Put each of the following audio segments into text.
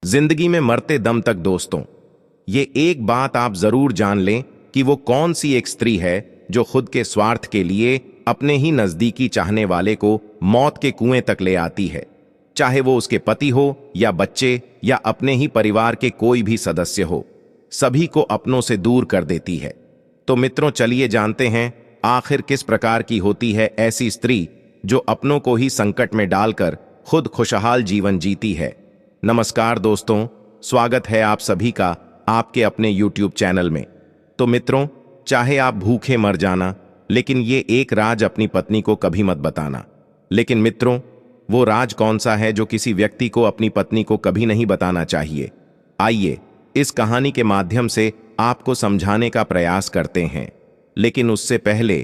जिंदगी में मरते दम तक दोस्तों, ये एक बात आप जरूर जान लें कि वो कौन सी एक स्त्री है जो खुद के स्वार्थ के लिए अपने ही नजदीकी चाहने वाले को मौत के कुएं तक ले आती है, चाहे वो उसके पति हो या बच्चे या अपने ही परिवार के कोई भी सदस्य हो, सभी को अपनों से दूर कर देती है। तो मित्रों, चलिए जानते हैं आखिर किस प्रकार की होती है ऐसी स्त्री जो अपनों को ही संकट में डालकर खुद खुशहाल जीवन जीती है। नमस्कार दोस्तों, स्वागत है आप सभी का आपके अपने YouTube चैनल में। तो मित्रों, चाहे आप भूखे मर जाना, लेकिन ये एक राज अपनी पत्नी को कभी मत बताना। लेकिन मित्रों, वो राज कौन सा है जो किसी व्यक्ति को अपनी पत्नी को कभी नहीं बताना चाहिए? आइए इस कहानी के माध्यम से आपको समझाने का प्रयास करते हैं। लेकिन उससे पहले,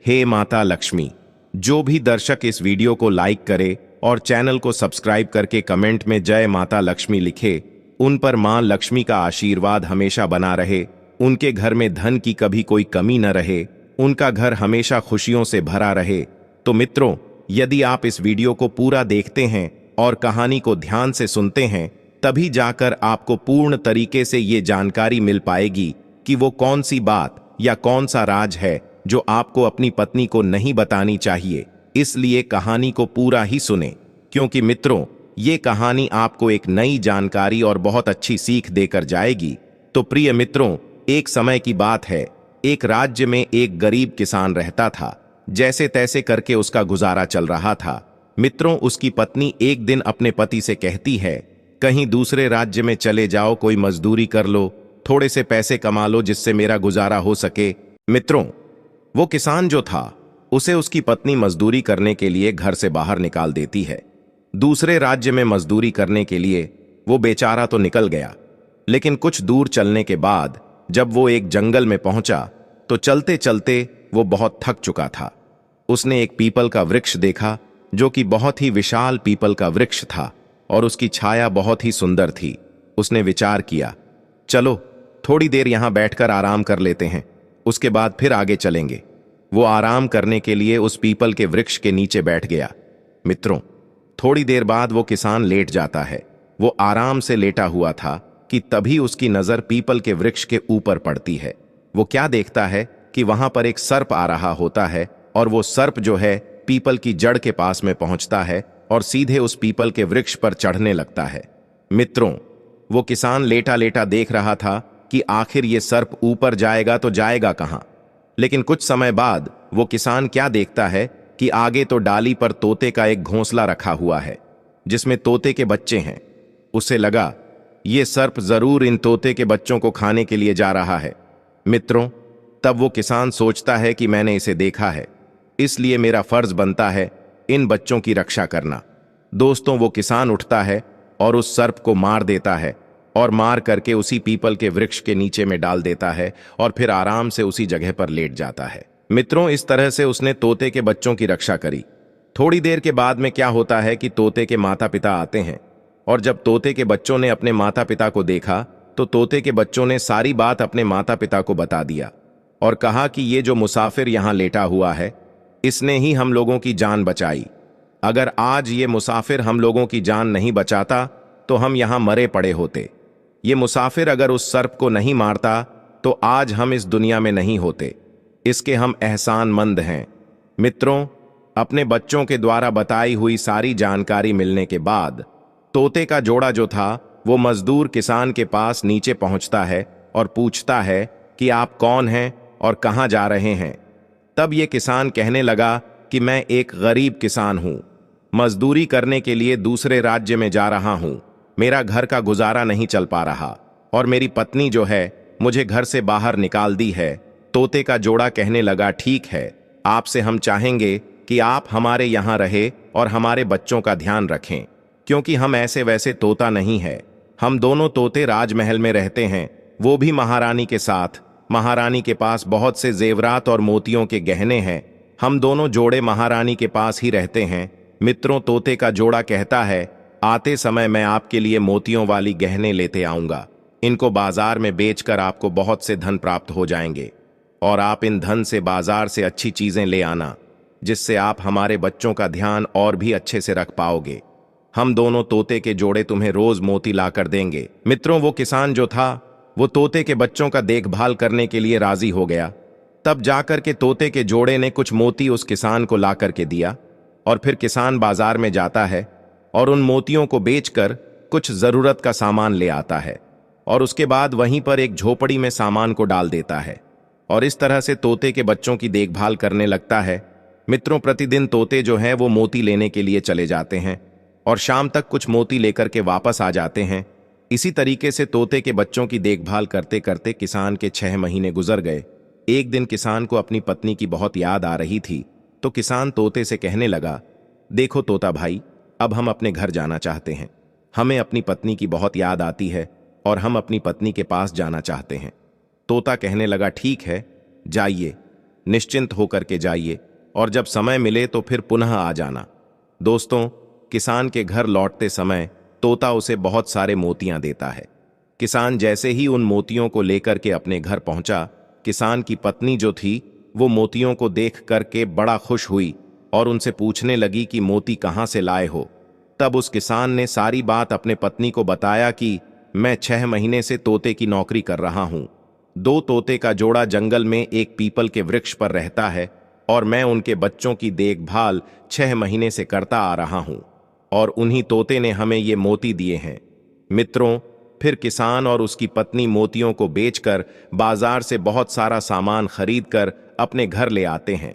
हे माता लक्ष्मी, जो भी दर्शक इस वीडियो को लाइक करे और चैनल को सब्सक्राइब करके कमेंट में जय माता लक्ष्मी लिखे, उन पर मां लक्ष्मी का आशीर्वाद हमेशा बना रहे, उनके घर में धन की कभी कोई कमी न रहे, उनका घर हमेशा खुशियों से भरा रहे। तो मित्रों, यदि आप इस वीडियो को पूरा देखते हैं और कहानी को ध्यान से सुनते हैं, तभी जाकर आपको पूर्ण तरीके से ये जानकारी मिल पाएगी कि वो कौन सी बात या कौन सा राज है जो आपको अपनी पत्नी को नहीं बतानी चाहिए। इसलिए कहानी को पूरा ही सुने, क्योंकि मित्रों, ये कहानी आपको एक नई जानकारी और बहुत अच्छी सीख देकर जाएगी। तो प्रिय मित्रों, एक समय की बात है, एक राज्य में एक गरीब किसान रहता था। जैसे तैसे करके उसका गुजारा चल रहा था। मित्रों, उसकी पत्नी एक दिन अपने पति से कहती है, कहीं दूसरे राज्य में चले जाओ, कोई मजदूरी कर लो, थोड़े से पैसे कमा लो जिससे मेरा गुजारा हो सके। मित्रों, वो किसान जो था, उसे उसकी पत्नी मजदूरी करने के लिए घर से बाहर निकाल देती है। दूसरे राज्य में मजदूरी करने के लिए वो बेचारा तो निकल गया, लेकिन कुछ दूर चलने के बाद जब वो एक जंगल में पहुंचा तो चलते चलते वो बहुत थक चुका था। उसने एक पीपल का वृक्ष देखा जो कि बहुत ही विशाल पीपल का वृक्ष था और उसकी छाया बहुत ही सुंदर थी। उसने विचार किया, चलो थोड़ी देर यहां बैठकर आराम कर लेते हैं, उसके बाद फिर आगे चलेंगे। वो आराम करने के लिए उस पीपल के वृक्ष के नीचे बैठ गया। मित्रों, थोड़ी देर बाद वो किसान लेट जाता है। वो आराम से लेटा हुआ था कि तभी उसकी नजर पीपल के वृक्ष के ऊपर पड़ती है। वो क्या देखता है कि वहां पर एक सर्प आ रहा होता है और वो सर्प जो है पीपल की जड़ के पास में पहुंचता है और सीधे उस पीपल के वृक्ष पर चढ़ने लगता है। मित्रों, वो किसान लेटा लेटा देख रहा था कि आखिर ये सर्प ऊपर जाएगा तो जाएगा कहां। लेकिन कुछ समय बाद वो किसान क्या देखता है कि आगे तो डाली पर तोते का एक घोंसला रखा हुआ है जिसमें तोते के बच्चे हैं। उसे लगा ये सर्प जरूर इन तोते के बच्चों को खाने के लिए जा रहा है। मित्रों, तब वो किसान सोचता है कि मैंने इसे देखा है, इसलिए मेरा फर्ज बनता है इन बच्चों की रक्षा करना। दोस्तों, वो किसान उठता है और उस सर्प को मार देता है और मार करके उसी पीपल के वृक्ष के नीचे में डाल देता है और फिर आराम से उसी जगह पर लेट जाता है। मित्रों, इस तरह से उसने तोते के बच्चों की रक्षा करी। थोड़ी देर के बाद में क्या होता है कि तोते के माता पिता आते हैं और जब तोते के बच्चों ने अपने माता पिता को देखा तो तोते के बच्चों ने सारी बात अपने माता पिता को बता दिया और कहा कि ये जो मुसाफिर यहां लेटा हुआ है, इसने ही हम लोगों की जान बचाई। अगर आज ये मुसाफिर हम लोगों की जान नहीं बचाता तो हम यहां मरे पड़े होते। ये मुसाफिर अगर उस सर्प को नहीं मारता तो आज हम इस दुनिया में नहीं होते। इसके हम एहसानमंद हैं। मित्रों, अपने बच्चों के द्वारा बताई हुई सारी जानकारी मिलने के बाद तोते का जोड़ा जो था वो मजदूर किसान के पास नीचे पहुंचता है और पूछता है कि आप कौन हैं और कहां जा रहे हैं। तब ये किसान कहने लगा कि मैं एक गरीब किसान हूं, मजदूरी करने के लिए दूसरे राज्य में जा रहा हूं। मेरा घर का गुजारा नहीं चल पा रहा और मेरी पत्नी जो है मुझे घर से बाहर निकाल दी है। तोते का जोड़ा कहने लगा, ठीक है, आपसे हम चाहेंगे कि आप हमारे यहाँ रहे और हमारे बच्चों का ध्यान रखें, क्योंकि हम ऐसे वैसे तोता नहीं है। हम दोनों तोते राजमहल में रहते हैं, वो भी महारानी के साथ। महारानी के पास बहुत से जेवरात और मोतियों के गहने हैं। हम दोनों जोड़े महारानी के पास ही रहते हैं। मित्रों, तोते का जोड़ा कहता है, आते समय मैं आपके लिए मोतियों वाली गहने लेते आऊंगा। इनको बाजार में बेचकर आपको बहुत से धन प्राप्त हो जाएंगे और आप इन धन से बाजार से अच्छी चीजें ले आना, जिससे आप हमारे बच्चों का ध्यान और भी अच्छे से रख पाओगे। हम दोनों तोते के जोड़े तुम्हें रोज मोती ला कर देंगे। मित्रों, वो किसान जो था वो तोते के बच्चों का देखभाल करने के लिए राजी हो गया। तब जाकर के तोते के जोड़े ने कुछ मोती उस किसान को ला करके दिया और फिर किसान बाजार में जाता है और उन मोतियों को बेचकर कुछ जरूरत का सामान ले आता है और उसके बाद वहीं पर एक झोपड़ी में सामान को डाल देता है और इस तरह से तोते के बच्चों की देखभाल करने लगता है। मित्रों, प्रतिदिन तोते जो हैं वो मोती लेने के लिए चले जाते हैं और शाम तक कुछ मोती लेकर के वापस आ जाते हैं। इसी तरीके से तोते के बच्चों की देखभाल करते करते किसान के 6 महीने गुजर गए। एक दिन किसान को अपनी पत्नी की बहुत याद आ रही थी, तो किसान तोते से कहने लगा, देखो तोता भाई, अब हम अपने घर जाना चाहते हैं। हमें अपनी पत्नी की बहुत याद आती है और हम अपनी पत्नी के पास जाना चाहते हैं। तोता कहने लगा, ठीक है, जाइए, निश्चिंत होकर के जाइए और जब समय मिले तो फिर पुनः आ जाना। दोस्तों, किसान के घर लौटते समय तोता उसे बहुत सारे मोतियां देता है। किसान जैसे ही उन मोतियों को लेकर के अपने घर पहुंचा, किसान की पत्नी जो थी वो मोतियों को देख करके बड़ा खुश हुई और उनसे पूछने लगी कि मोती कहाँ से लाए हो। तब उस किसान ने सारी बात अपने पत्नी को बताया कि मैं 6 महीने से तोते की नौकरी कर रहा हूं। 2 तोते का जोड़ा जंगल में एक पीपल के वृक्ष पर रहता है और मैं उनके बच्चों की देखभाल 6 महीने से करता आ रहा हूं और उन्हीं तोते ने हमें ये मोती दिए हैं। मित्रों, फिर किसान और उसकी पत्नी मोतियों को बेचकर बाजार से बहुत सारा सामान खरीदकर अपने घर ले आते हैं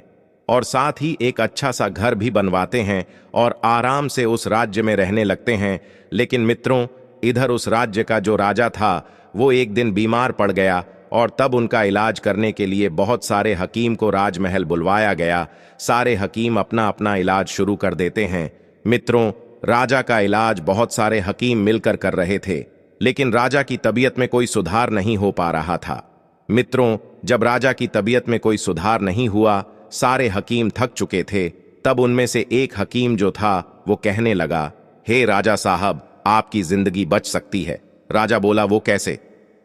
और साथ ही एक अच्छा सा घर भी बनवाते हैं और आराम से उस राज्य में रहने लगते हैं। लेकिन मित्रों, इधर उस राज्य का जो राजा था वो एक दिन बीमार पड़ गया और तब उनका इलाज करने के लिए बहुत सारे हकीम को राजमहल बुलवाया गया। सारे हकीम अपना अपना इलाज शुरू कर देते हैं। मित्रों, राजा का इलाज बहुत सारे हकीम मिलकर कर रहे थे, लेकिन राजा की तबीयत में कोई सुधार नहीं हो पा रहा था। मित्रों, जब राजा की तबीयत में कोई सुधार नहीं हुआ, सारे हकीम थक चुके थे, तब उनमें से एक हकीम जो था वो कहने लगा, हे राजा साहब, आपकी जिंदगी बच सकती है। राजा बोला, वो कैसे?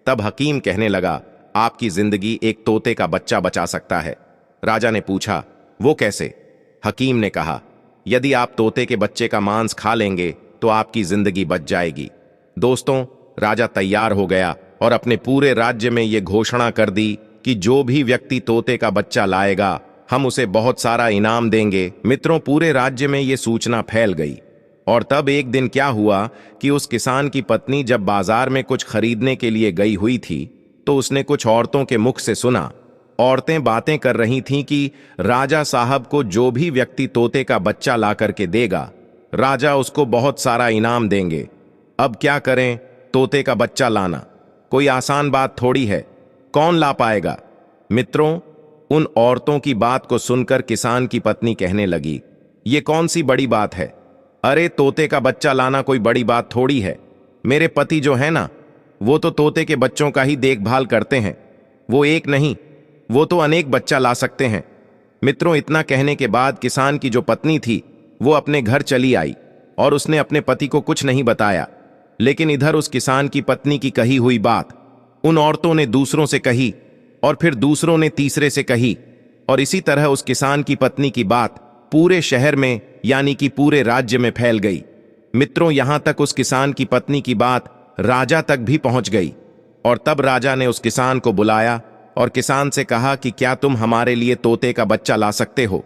तब हकीम कहने लगा, आपकी जिंदगी एक तोते का बच्चा बचा सकता है। राजा ने पूछा, वो कैसे? हकीम ने कहा, यदि आप तोते के बच्चे का मांस खा लेंगे तो आपकी जिंदगी बच जाएगी। दोस्तों, राजा तैयार हो गया और अपने पूरे राज्य में यह घोषणा कर दी कि जो भी व्यक्ति तोते का बच्चा लाएगा हम उसे बहुत सारा इनाम देंगे। मित्रों, पूरे राज्य में यह सूचना फैल गई और तब एक दिन क्या हुआ कि उस किसान की पत्नी जब बाजार में कुछ खरीदने के लिए गई हुई थी तो उसने कुछ औरतों के मुख से सुना। औरतें बातें कर रही थीं कि राजा साहब को जो भी व्यक्ति तोते का बच्चा ला करके देगा, राजा उसको बहुत सारा इनाम देंगे। अब क्या करें? तोते का बच्चा लाना कोई आसान बात थोड़ी है, कौन ला पाएगा? मित्रों, उन औरतों की बात को सुनकर किसान की पत्नी कहने लगी, ये कौन सी बड़ी बात है? अरे, तोते का बच्चा लाना कोई बड़ी बात थोड़ी है। मेरे पति जो है ना, वो तो तोते के बच्चों का ही देखभाल करते हैं। वो एक नहीं, वो तो अनेक बच्चा ला सकते हैं। मित्रों, इतना कहने के बाद किसान की जो पत्नी थी वो अपने घर चली आई और उसने अपने पति को कुछ नहीं बताया। लेकिन इधर उस किसान की पत्नी की कही हुई बात उन औरतों ने दूसरों से कही और फिर दूसरों ने तीसरे से कही और इसी तरह उस किसान की पत्नी की बात पूरे शहर में यानी कि पूरे राज्य में फैल गई। मित्रों, यहां तक उस किसान की पत्नी की बात राजा तक भी पहुंच गई और तब राजा ने उस किसान को बुलाया और किसान से कहा कि क्या तुम हमारे लिए तोते का बच्चा ला सकते हो?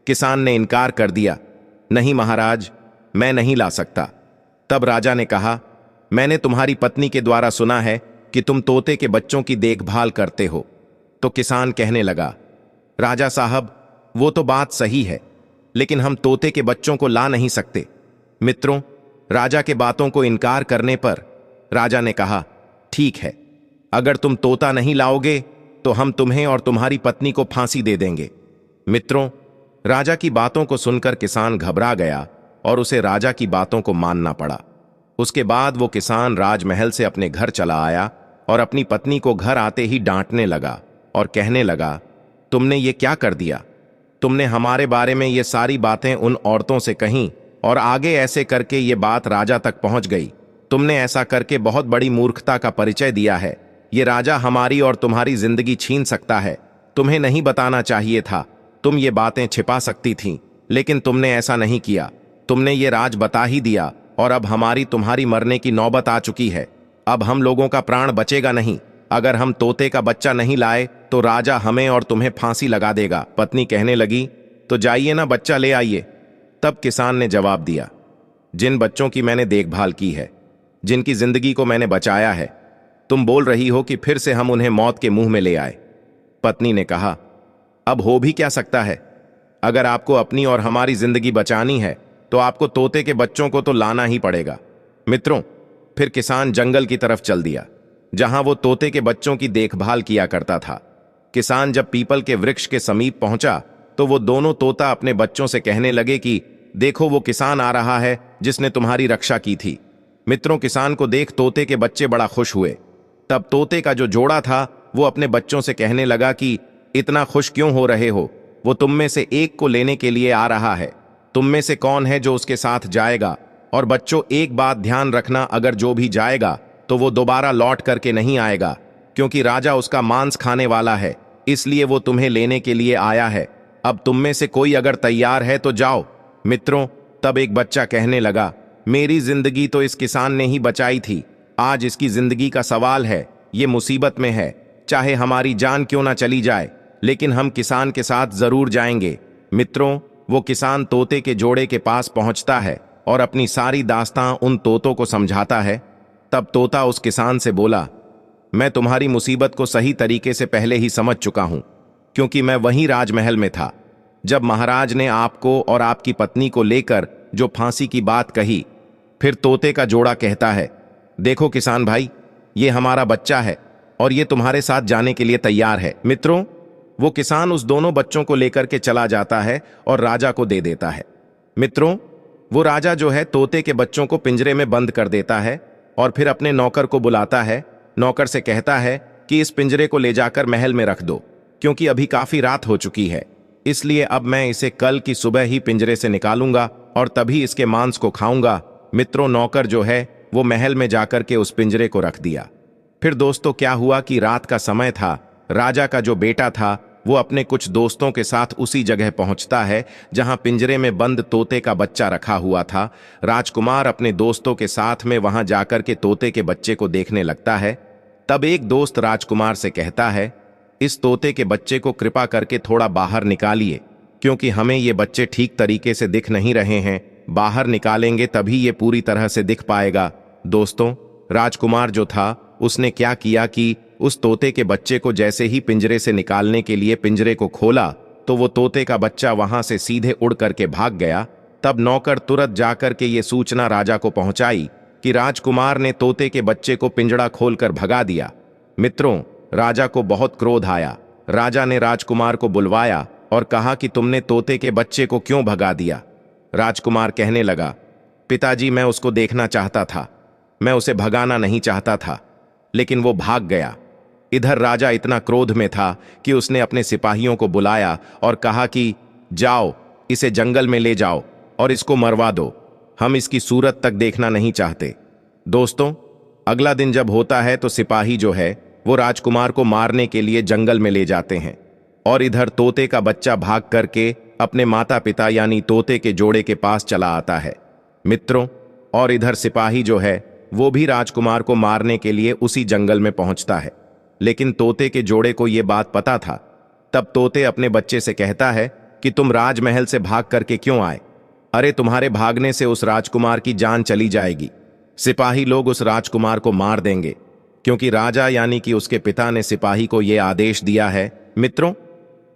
किसान ने इनकार कर दिया, नहीं महाराज, मैं नहीं ला सकता। तब राजा ने कहा, मैंने तुम्हारी पत्नी के द्वारा सुना है कि तुम तोते के बच्चों की देखभाल करते हो। तो किसान कहने लगा, राजा साहब, वो तो बात सही है, लेकिन हम तोते के बच्चों को ला नहीं सकते। मित्रों, राजा के बातों को इनकार करने पर राजा ने कहा, ठीक है, अगर तुम तोता नहीं लाओगे तो हम तुम्हें और तुम्हारी पत्नी को फांसी दे देंगे। मित्रों, राजा की बातों को सुनकर किसान घबरा गया और उसे राजा की बातों को मानना पड़ा। उसके बाद वो किसान राजमहल से अपने घर चला आया और अपनी पत्नी को घर आते ही डांटने लगा और कहने लगा, तुमने ये क्या कर दिया? तुमने हमारे बारे में ये सारी बातें उन औरतों से कहीं और आगे ऐसे करके ये बात राजा तक पहुंच गई। तुमने ऐसा करके बहुत बड़ी मूर्खता का परिचय दिया है। ये राजा हमारी और तुम्हारी जिंदगी छीन सकता है। तुम्हें नहीं बताना चाहिए था, तुम ये बातें छिपा सकती थीं, लेकिन तुमने ऐसा नहीं किया। तुमने ये राज बता ही दिया और अब हमारी तुम्हारी मरने की नौबत आ चुकी है। अब हम लोगों का प्राण बचेगा नहीं। अगर हम तोते का बच्चा नहीं लाए तो राजा हमें और तुम्हें फांसी लगा देगा। पत्नी कहने लगी, तो जाइए ना, बच्चा ले आइए। तब किसान ने जवाब दिया, जिन बच्चों की मैंने देखभाल की है, जिनकी जिंदगी को मैंने बचाया है, तुम बोल रही हो कि फिर से हम उन्हें मौत के मुंह में ले आए। पत्नी ने कहा, अब हो भी क्या सकता है। अगर आपको अपनी और हमारी जिंदगी बचानी है तो आपको तोते के बच्चों को तो लाना ही पड़ेगा। मित्रों, फिर किसान जंगल की तरफ चल दिया, जहां वो तोते के बच्चों की देखभाल किया करता था। किसान जब पीपल के वृक्ष के समीप पहुंचा तो वो दोनों तोता अपने बच्चों से कहने लगे कि देखो, वो किसान आ रहा है जिसने तुम्हारी रक्षा की थी। मित्रों, किसान को देख तोते के बच्चे बड़ा खुश हुए। तब तोते का जो जोड़ा था वो अपने बच्चों से कहने लगा कि इतना खुश क्यों हो रहे हो, वो तुम में से एक को लेने के लिए आ रहा है। तुम में से कौन है जो उसके साथ जाएगा? और बच्चों, एक बात ध्यान रखना, अगर जो भी जाएगा तो वो दोबारा लौट करके नहीं आएगा, क्योंकि राजा उसका मांस खाने वाला है, इसलिए वो तुम्हें लेने के लिए आया है। अब तुम में से कोई अगर तैयार है तो जाओ। मित्रों, तब एक बच्चा कहने लगा, मेरी जिंदगी तो इस किसान ने ही बचाई थी। आज इसकी जिंदगी का सवाल है, ये मुसीबत में है। चाहे हमारी जान क्यों ना चली जाए, लेकिन हम किसान के साथ जरूर जाएंगे। मित्रों, वो किसान तोते के जोड़े के पास पहुंचता है और अपनी सारी दास्तां उन तोतों को समझाता है। तब तोता उस किसान से बोला, मैं तुम्हारी मुसीबत को सही तरीके से पहले ही समझ चुका हूं, क्योंकि मैं वहीं राजमहल में था जब महाराज ने आपको और आपकी पत्नी को लेकर जो फांसी की बात कही। फिर तोते का जोड़ा कहता है, देखो किसान भाई, ये हमारा बच्चा है और ये तुम्हारे साथ जाने के लिए तैयार है। मित्रों, वो किसान उस दोनों बच्चों को लेकर के चला जाता है और राजा को दे देता है। मित्रों, वो राजा जो है तोते के बच्चों को पिंजरे में बंद कर देता है और फिर अपने नौकर को बुलाता है। नौकर से कहता है कि इस पिंजरे को ले जाकर महल में रख दो, क्योंकि अभी काफी रात हो चुकी है, इसलिए अब मैं इसे कल की सुबह ही पिंजरे से निकालूंगा और तभी इसके मांस को खाऊंगा। मित्रों, नौकर जो है वो महल में जाकर के उस पिंजरे को रख दिया। फिर दोस्तों, क्या हुआ कि रात का समय था। राजा का जो बेटा था वो अपने कुछ दोस्तों के साथ उसी जगह पहुंचता है जहां पिंजरे में बंद तोते का बच्चा रखा हुआ था। राजकुमार अपने दोस्तों के साथ में वहां जाकर के तोते के बच्चे को देखने लगता है। तब एक दोस्त राजकुमार से कहता है, इस तोते के बच्चे को कृपा करके थोड़ा बाहर निकालिए, क्योंकि हमें ये बच्चे ठीक तरीके से दिख नहीं रहे हैं। बाहर निकालेंगे तभी ये पूरी तरह से दिख पाएगा। दोस्तों, राजकुमार जो था उसने क्या किया कि उस तोते के बच्चे को जैसे ही पिंजरे से निकालने के लिए पिंजरे को खोला तो वो तोते का बच्चा वहां से सीधे उड़ करके भाग गया। तब नौकर तुरंत जाकर के ये सूचना राजा को पहुंचाई कि राजकुमार ने तोते के बच्चे को पिंजड़ा खोलकर भगा दिया। मित्रों, राजा को बहुत क्रोध आया। राजा ने राजकुमार को बुलवाया और कहा कि तुमने तोते के बच्चे को क्यों भगा दिया। राजकुमार कहने लगा, पिताजी, मैं उसको देखना चाहता था, मैं उसे भगाना नहीं चाहता था, लेकिन वो भाग गया। इधर राजा इतना क्रोध में था कि उसने अपने सिपाहियों को बुलाया और कहा कि जाओ, इसे जंगल में ले जाओ और इसको मरवा दो, हम इसकी सूरत तक देखना नहीं चाहते। दोस्तों, अगला दिन जब होता है तो सिपाही जो है वो राजकुमार को मारने के लिए जंगल में ले जाते हैं और इधर तोते का बच्चा भाग करके अपने माता पिता यानी तोते के जोड़े के पास चला आता है। मित्रों, और इधर सिपाही जो है वो भी राजकुमार को मारने के लिए उसी जंगल में पहुंचता है, लेकिन तोते के जोड़े को यह बात पता था। तब तोते अपने बच्चे से कहता है कि तुम राजमहल से भाग करके क्यों आए? अरे, तुम्हारे भागने से उस राजकुमार की जान चली जाएगी। सिपाही लोग उस राजकुमार को मार देंगे, क्योंकि राजा यानी कि उसके पिता ने सिपाही को यह आदेश दिया है। मित्रों,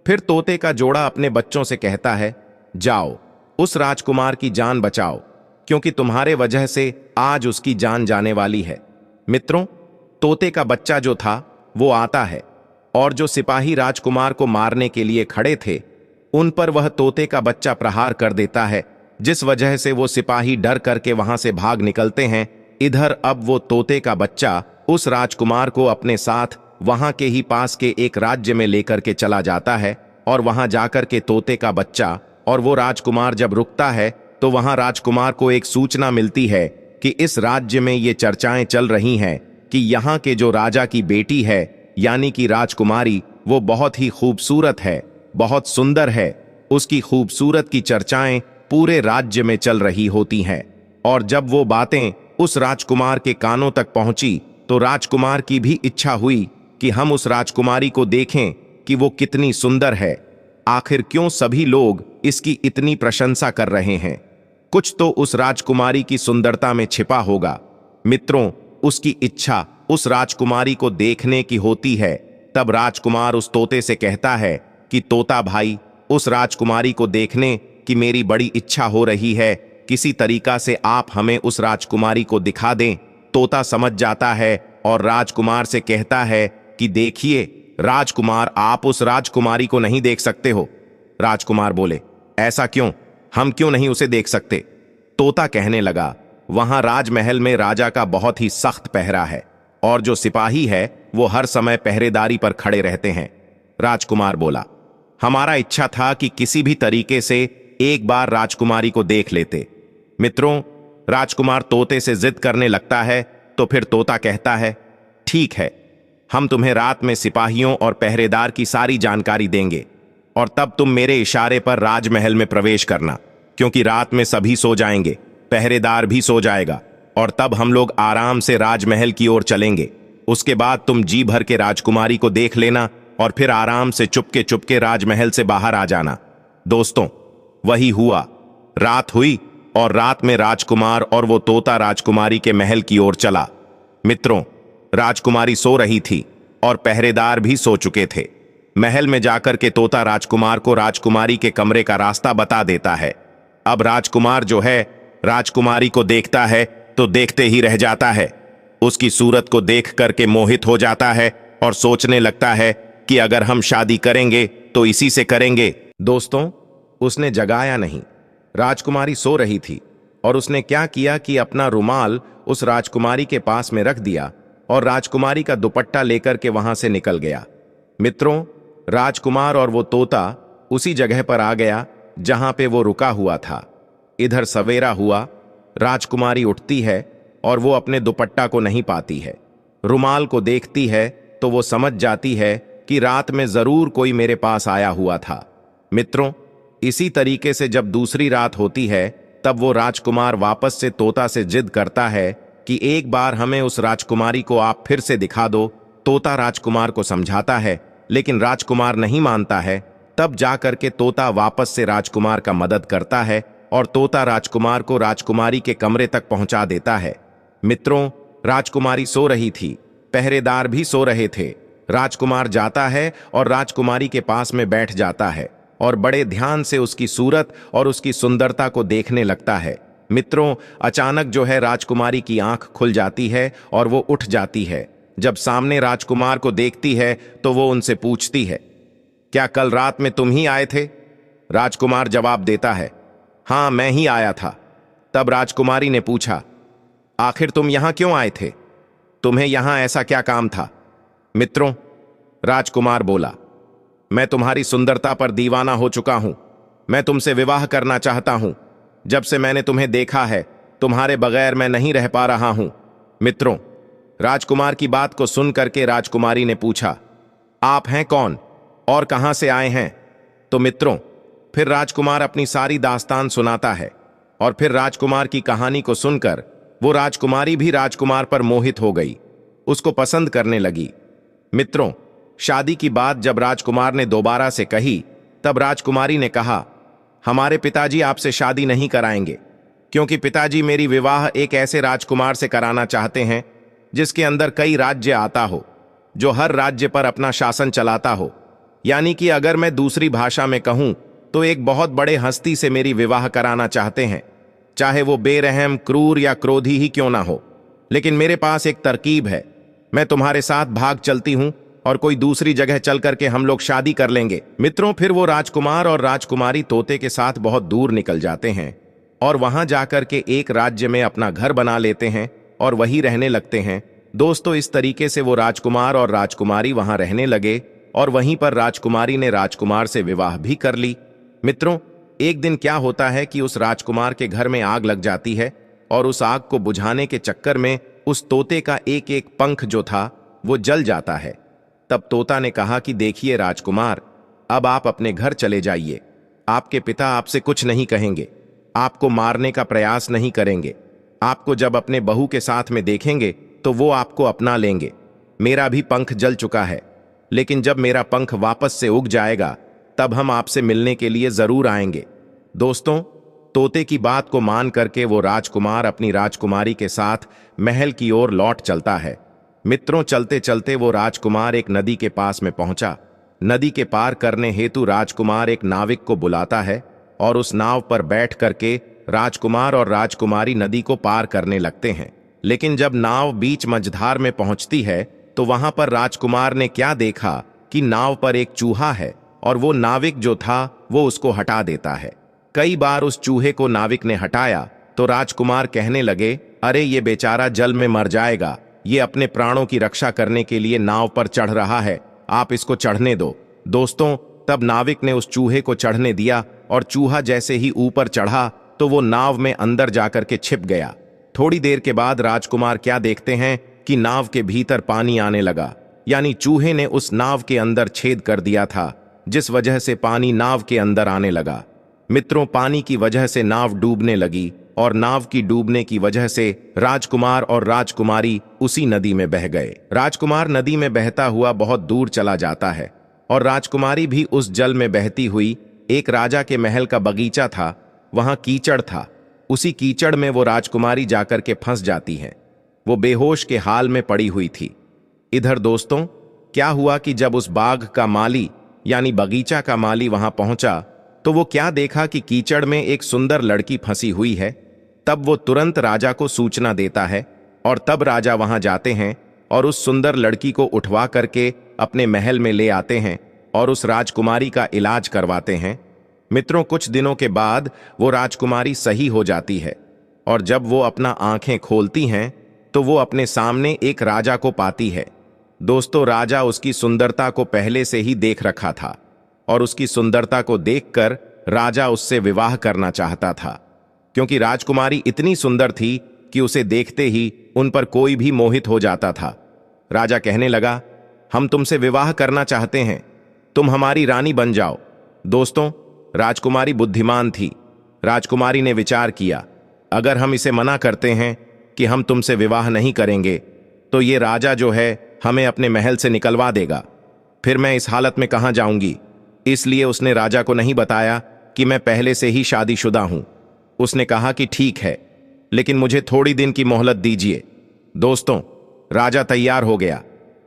फिर तोते का जोड़ा अपने बच्चों से कहता है, जाओ, उस राजकुमार की जान बचाओ, क्योंकि तुम्हारे वजह से आज उसकी जान जाने वाली है। मित्रों, तोते का बच्चा जो था वो आता है और जो सिपाही राजकुमार को मारने के लिए खड़े थे उन पर वह तोते का बच्चा प्रहार कर देता है, जिस वजह से वो सिपाही डर करके वहां से भाग निकलते हैं। इधर अब वो तोते का बच्चा उस राजकुमार को अपने साथ वहां के ही पास के एक राज्य में लेकर के चला जाता है और वहां जाकर के तोते का बच्चा और वो राजकुमार जब रुकता है तो वहां राजकुमार को एक सूचना मिलती है कि इस राज्य में ये चर्चाएं चल रही हैं कि यहाँ के जो राजा की बेटी है यानी कि राजकुमारी, वो बहुत ही खूबसूरत है, बहुत सुंदर है। उसकी खूबसूरत की चर्चाएं पूरे राज्य में चल रही होती हैं और जब वो बातें उस राजकुमार के कानों तक पहुंची तो राजकुमार की भी इच्छा हुई कि हम उस राजकुमारी को देखें कि वो कितनी सुंदर है। आखिर क्यों सभी लोग इसकी इतनी प्रशंसा कर रहे हैं? कुछ तो उस राजकुमारी की सुंदरता में छिपा होगा। मित्रों, उसकी इच्छा उस राजकुमारी को देखने की होती है। तब राजकुमार उस तोते से कहता है कि तोता भाई, उस राजकुमारी को देखने की मेरी बड़ी इच्छा हो रही है, किसी तरीका से आप हमें उस राजकुमारी को दिखा दें। तोता समझ जाता है और राजकुमार से कहता है कि देखिए राजकुमार, आप उस राजकुमारी को नहीं देख सकते हो। राजकुमार बोले, ऐसा क्यों? हम क्यों नहीं उसे देख सकते? तोता कहने लगा, वहां राजमहल में राजा का बहुत ही सख्त पहरा है और जो सिपाही है वो हर समय पहरेदारी पर खड़े रहते हैं। राजकुमार बोला, हमारा इच्छा था कि किसी भी तरीके से एक बार राजकुमारी को देख लेते। मित्रों, राजकुमार तोते से जिद करने लगता है तो फिर तोता कहता है, ठीक है, हम तुम्हें रात में सिपाहियों और पहरेदार की सारी जानकारी देंगे और तब तुम मेरे इशारे पर राजमहल में प्रवेश करना, क्योंकि रात में सभी सो जाएंगे, पहरेदार भी सो जाएगा और तब हम लोग आराम से राजमहल की ओर चलेंगे। उसके बाद तुम जी भर के राजकुमारी को देख लेना और फिर आराम से चुपके चुपके राजमहल से बाहर आ जाना। दोस्तों, वही हुआ। रात हुई और रात में राजकुमार और वो तोता राजकुमारी के महल की ओर चला। मित्रों, राजकुमारी सो रही थी और पहरेदार भी सो चुके थे। महल में जाकर के तोता राजकुमार को राजकुमारी के कमरे का रास्ता बता देता है। अब राजकुमार जो है राजकुमारी को देखता है तो देखते ही रह जाता है। उसकी सूरत को देख करके मोहित हो जाता है और सोचने लगता है कि अगर हम शादी करेंगे तो इसी से करेंगे। दोस्तों, उसने जगाया नहीं। राजकुमारी सो रही थी और उसने क्या किया कि अपना रुमाल उस राजकुमारी के पास में रख दिया और राजकुमारी का दुपट्टा लेकर के वहां से निकल गया। मित्रों, राजकुमार और वो तोता उसी जगह पर आ गया जहां पे वो रुका हुआ था। इधर सवेरा हुआ, राजकुमारी उठती है और वो अपने दुपट्टा को नहीं पाती है। रुमाल को देखती है तो वो समझ जाती है कि रात में जरूर कोई मेरे पास आया हुआ था। मित्रों, इसी तरीके से जब दूसरी रात होती है तब वो राजकुमार वापस से तोता से जिद करता है कि एक बार हमें उस राजकुमारी को आप फिर से दिखा दो। तोता राजकुमार को समझाता है लेकिन राजकुमार नहीं मानता है। तब जाकर के तोता वापस से राजकुमार का मदद करता है और तोता राजकुमार को राजकुमारी के कमरे तक पहुंचा देता है। मित्रों, राजकुमारी सो रही थी, पहरेदार भी सो रहे थे। राजकुमार जाता है और राजकुमारी के पास में बैठ जाता है और बड़े ध्यान से उसकी सूरत और उसकी सुंदरता को देखने लगता है। मित्रों, अचानक जो है राजकुमारी की आंख खुल जाती है और वो उठ जाती है। जब सामने राजकुमार को देखती है तो वो उनसे पूछती है, क्या कल रात में तुम ही आए थे? राजकुमार जवाब देता है, हाँ, मैं ही आया था। तब राजकुमारी ने पूछा, आखिर तुम यहां क्यों आए थे? तुम्हें यहां ऐसा क्या काम था? मित्रों, राजकुमार बोला, मैं तुम्हारी सुंदरता पर दीवाना हो चुका हूं। मैं तुमसे विवाह करना चाहता हूं। जब से मैंने तुम्हें देखा है, तुम्हारे बगैर मैं नहीं रह पा रहा हूं। मित्रों, राजकुमार की बात को सुन करके राजकुमारी ने पूछा, आप हैं कौन और कहां से आए हैं? तो मित्रों, फिर राजकुमार अपनी सारी दास्तान सुनाता है और फिर राजकुमार की कहानी को सुनकर वो राजकुमारी भी राजकुमार पर मोहित हो गई, उसको पसंद करने लगी। मित्रों, शादी की बात जब राजकुमार ने दोबारा से कही तब राजकुमारी ने कहा, हमारे पिताजी आपसे शादी नहीं कराएंगे, क्योंकि पिताजी मेरी विवाह एक ऐसे राजकुमार से कराना चाहते हैं जिसके अंदर कई राज्य आता हो, जो हर राज्य पर अपना शासन चलाता हो। यानी कि अगर मैं दूसरी भाषा में कहूं तो एक बहुत बड़े हस्ती से मेरी विवाह कराना चाहते हैं, चाहे वो बेरहम, क्रूर या क्रोधी ही क्यों ना हो। लेकिन मेरे पास एक तरकीब है, मैं तुम्हारे साथ भाग चलती हूं और कोई दूसरी जगह चल करके हम लोग शादी कर लेंगे। मित्रों, फिर वो राजकुमार और राजकुमारी तोते के साथ बहुत दूर निकल जाते हैं और वहां जाकर के एक राज्य में अपना घर बना लेते हैं और वहीं रहने लगते हैं। दोस्तों, इस तरीके से वो राजकुमार और राजकुमारी वहां रहने लगे और वहीं पर राजकुमारी ने राजकुमार से विवाह भी कर ली। मित्रों, एक दिन क्या होता है कि उस राजकुमार के घर में आग लग जाती है और उस आग को बुझाने के चक्कर में उस तोते का एक एक पंख जो था वो जल जाता है। तब तोता ने कहा कि देखिए राजकुमार, अब आप अपने घर चले जाइए। आपके पिता आपसे कुछ नहीं कहेंगे, आपको मारने का प्रयास नहीं करेंगे। आपको जब अपने बहू के साथ में देखेंगे तो वो आपको अपना लेंगे। मेरा भी पंख जल चुका है, लेकिन जब मेरा पंख वापस से उग जाएगा तब हम आपसे मिलने के लिए जरूर आएंगे। दोस्तों, तोते की बात को मान करके वो राजकुमार अपनी राजकुमारी के साथ महल की ओर लौट चलता है। मित्रों, चलते चलते वो राजकुमार एक नदी के पास में पहुंचा। नदी के पार करने हेतु राजकुमार एक नाविक को बुलाता है और उस नाव पर बैठ करके राजकुमार और राजकुमारी नदी को पार करने लगते हैं। लेकिन जब नाव बीच मझधार में पहुंचती है तो वहां पर राजकुमार ने क्या देखा कि नाव पर एक चूहा है और वो नाविक जो था वो उसको हटा देता है। कई बार उस चूहे को नाविक ने हटाया तो राजकुमार कहने लगे, अरे ये बेचारा जल में मर जाएगा, ये अपने प्राणों की रक्षा करने के लिए नाव पर चढ़ रहा है, आप इसको चढ़ने दो। दोस्तों, तब नाविक ने उस चूहे को चढ़ने दिया और चूहा जैसे ही ऊपर चढ़ा तो वो नाव में अंदर जाकर के छिप गया। थोड़ी देर के बाद राजकुमार क्या देखते हैं कि नाव के भीतर पानी आने लगा, यानी चूहे ने उस नाव के अंदर छेद कर दिया था, जिस वजह से पानी नाव के अंदर आने लगा। मित्रों, पानी की वजह से नाव डूबने लगी और नाव की डूबने की वजह से राजकुमार और राजकुमारी उसी नदी में बह गए। राजकुमार नदी में बहता हुआ बहुत दूर चला जाता है और राजकुमारी भी उस जल में बहती हुई। एक राजा के महल का बगीचा था, वहां कीचड़ था। उसी कीचड़ में वो राजकुमारी जाकर के फंस जाती है। वो बेहोश के हाल में पड़ी हुई थी। इधर दोस्तों, क्या हुआ कि जब उस बाग का माली यानी बगीचा का माली वहां पहुंचा तो वो क्या देखा कि कीचड़ में एक सुंदर लड़की फंसी हुई है। तब वो तुरंत राजा को सूचना देता है और तब राजा वहां जाते हैं और उस सुंदर लड़की को उठवा करके अपने महल में ले आते हैं और उस राजकुमारी का इलाज करवाते हैं। मित्रों, कुछ दिनों के बाद वो राजकुमारी सही हो जाती है और जब वो अपना आंखें खोलती हैं तो वो अपने सामने एक राजा को पाती है। दोस्तों, राजा उसकी सुंदरता को पहले से ही देख रखा था और उसकी सुंदरता को देखकर राजा उससे विवाह करना चाहता था, क्योंकि राजकुमारी इतनी सुंदर थी कि उसे देखते ही उन पर कोई भी मोहित हो जाता था। राजा कहने लगा, हम तुमसे विवाह करना चाहते हैं, तुम हमारी रानी बन जाओ। दोस्तों, राजकुमारी बुद्धिमान थी। राजकुमारी ने विचार किया, अगर हम इसे मना करते हैं कि हम तुमसे विवाह नहीं करेंगे तो ये राजा जो है हमें अपने महल से निकलवा देगा, फिर मैं इस हालत में कहां जाऊंगी। इसलिए उसने राजा को नहीं बताया कि मैं पहले से ही शादीशुदा हूं। उसने कहा कि ठीक है, लेकिन मुझे थोड़ी दिन की मोहलत दीजिए। दोस्तों, राजा तैयार हो गया,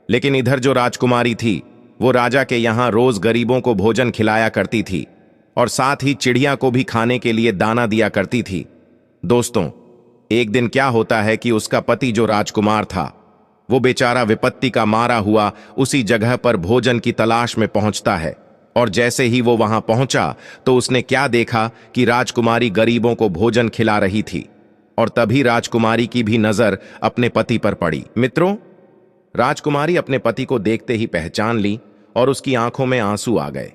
लेकिन इधर जो राजकुमारी थी वो राजा के यहां रोज गरीबों को भोजन खिलाया करती थी और साथ ही चिड़िया को भी खाने के लिए दाना दिया करती थी। दोस्तों, एक दिन क्या होता है कि उसका पति जो राजकुमार था वो बेचारा विपत्ति का मारा हुआ उसी जगह पर भोजन की तलाश में पहुंचता है और जैसे ही वो वहां पहुंचा तो उसने क्या देखा कि राजकुमारी गरीबों को भोजन खिला रही थी और तभी राजकुमारी की भी नजर अपने पति पर पड़ी। मित्रों, राजकुमारी अपने पति को देखते ही पहचान ली और उसकी आंखों में आंसू आ गए।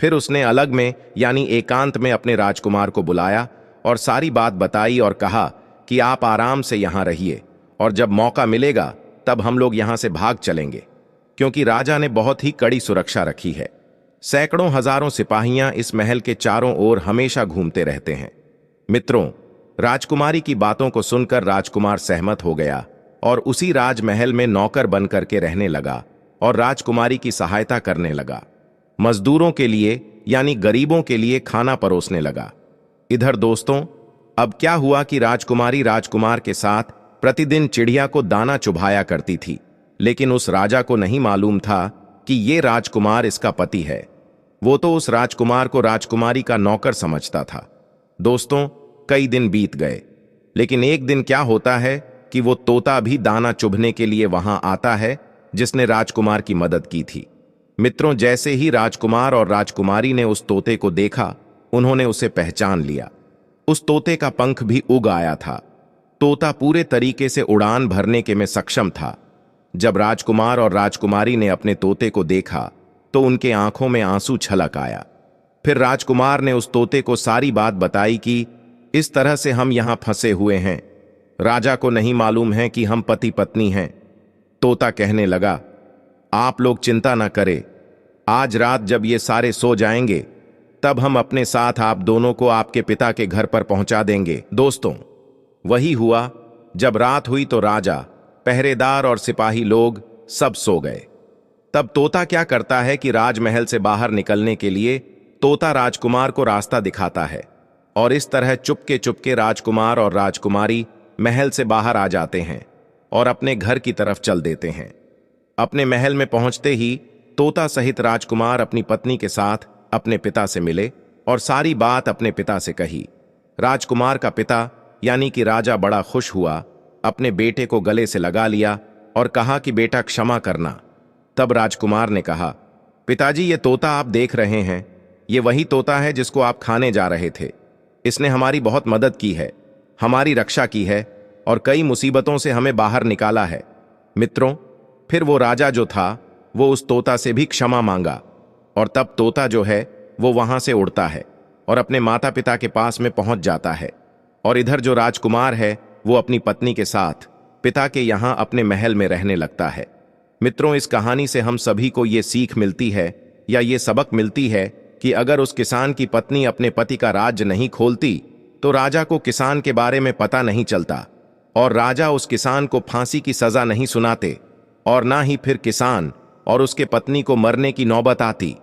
फिर उसने अलग में यानी एकांत में अपने राजकुमार को बुलाया और सारी बात बताई और कहा कि आप आराम से यहां रहिए और जब मौका मिलेगा तब हम लोग यहां से भाग चलेंगे, क्योंकि राजा ने बहुत ही कड़ी सुरक्षा रखी है। सैकड़ों हजारों सिपाहियां इस महल के चारों ओर हमेशा घूमते रहते हैं। मित्रों, राजकुमारी की बातों को सुनकर राजकुमार सहमत हो गया और उसी राजमहल में नौकर बन करके रहने लगा और राजकुमारी की सहायता करने लगा। मजदूरों के लिए यानी गरीबों के लिए खाना परोसने लगा। इधर दोस्तों, अब क्या हुआ कि राजकुमारी राजकुमार के साथ प्रतिदिन चिड़िया को दाना चुभाया करती थी, लेकिन उस राजा को नहीं मालूम था कि ये राजकुमार इसका पति है। वो तो उस राजकुमार को राजकुमारी का नौकर समझता था। दोस्तों, कई दिन बीत गए, लेकिन एक दिन क्या होता है कि वो तोता भी दाना चुभने के लिए वहां आता है जिसने राजकुमार की मदद की थी। मित्रों, जैसे ही राजकुमार और राजकुमारी ने उस तोते को देखा, उन्होंने उसे पहचान लिया। उस तोते का पंख भी उग आया था। तोता पूरे तरीके से उड़ान भरने के में सक्षम था। जब राजकुमार और राजकुमारी ने अपने तोते को देखा तो उनके आंखों में आंसू छलक आया। फिर राजकुमार ने उस तोते को सारी बात बताई कि इस तरह से हम यहां फंसे हुए हैं, राजा को नहीं मालूम है कि हम पति पत्नी हैं। तोता कहने लगा, आप लोग चिंता न करें, आज रात जब ये सारे सो जाएंगे तब हम अपने साथ आप दोनों को आपके पिता के घर पर पहुंचा देंगे। दोस्तों, वही हुआ, जब रात हुई तो राजा, पहरेदार और सिपाही लोग सब सो गए। तब तोता क्या करता है कि राजमहल से बाहर निकलने के लिए तोता राजकुमार को रास्ता दिखाता है, और इस तरह चुपके चुपके राजकुमार और राजकुमारी महल से बाहर आ जाते हैं और अपने घर की तरफ चल देते हैं। अपने महल में पहुंचते ही तोता सहित राजकुमार अपनी पत्नी के साथ अपने पिता से मिले और सारी बात अपने पिता से कही। राजकुमार का पिता यानी कि राजा बड़ा खुश हुआ, अपने बेटे को गले से लगा लिया और कहा कि बेटा क्षमा करना। तब राजकुमार ने कहा, पिताजी ये तोता आप देख रहे हैं, ये वही तोता है जिसको आप खाने जा रहे थे। इसने हमारी बहुत मदद की है, हमारी रक्षा की है और कई मुसीबतों से हमें बाहर निकाला है। मित्रों, फिर वो राजा जो था वो उस तोता से भी क्षमा मांगा, और तब तोता जो है वो वहां से उड़ता है और अपने माता पिता के पास में पहुंच जाता है। और इधर जो राजकुमार है वो अपनी पत्नी के साथ पिता के यहां अपने महल में रहने लगता है। मित्रों, इस कहानी से हम सभी को ये सीख मिलती है या ये सबक मिलती है कि अगर उस किसान की पत्नी अपने पति का राज्य नहीं खोलती तो राजा को किसान के बारे में पता नहीं चलता, और राजा उस किसान को फांसी की सजा नहीं सुनाते, और ना ही फिर किसान और उसके पत्नी को मरने की नौबत आती,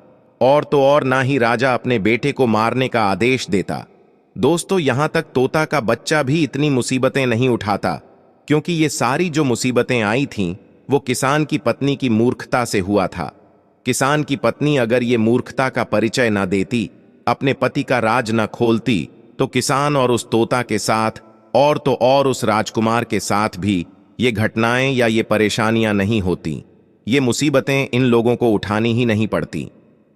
और तो और ना ही राजा अपने बेटे को मारने का आदेश देता। दोस्तों, यहां तक तोता का बच्चा भी इतनी मुसीबतें नहीं उठाता, क्योंकि ये सारी जो मुसीबतें आई थीं वो किसान की पत्नी की मूर्खता से हुआ था। किसान की पत्नी अगर ये मूर्खता का परिचय ना देती, अपने पति का राज ना खोलती, तो किसान और उस तोता के साथ और तो और उस राजकुमार के साथ भी ये घटनाएं या ये परेशानियां नहीं होती। ये मुसीबतें इन लोगों को उठानी ही नहीं पड़ती।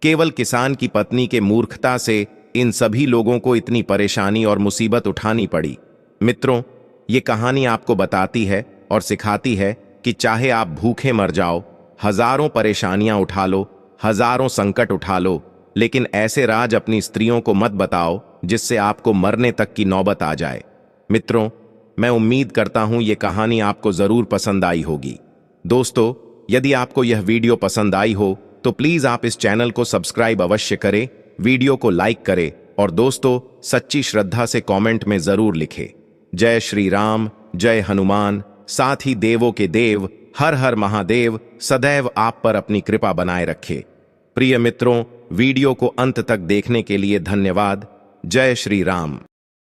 केवल किसान की पत्नी के मूर्खता से इन सभी लोगों को इतनी परेशानी और मुसीबत उठानी पड़ी। मित्रों, ये कहानी आपको बताती है और सिखाती है कि चाहे आप भूखे मर जाओ, हजारों परेशानियां उठा लो, हजारों संकट उठा लो, लेकिन ऐसे राज अपनी स्त्रियों को मत बताओ जिससे आपको मरने तक की नौबत आ जाए। मित्रों, मैं उम्मीद करता हूं ये कहानी आपको जरूर पसंद आई होगी। दोस्तों, यदि आपको यह वीडियो पसंद आई हो तो प्लीज आप इस चैनल को सब्सक्राइब अवश्य करें, वीडियो को लाइक करें और दोस्तों सच्ची श्रद्धा से कमेंट में जरूर लिखें, जय श्री राम, जय हनुमान, साथ ही देवों के देव हर हर महादेव सदैव आप पर अपनी कृपा बनाए रखे। प्रिय मित्रों, वीडियो को अंत तक देखने के लिए धन्यवाद। जय श्री राम।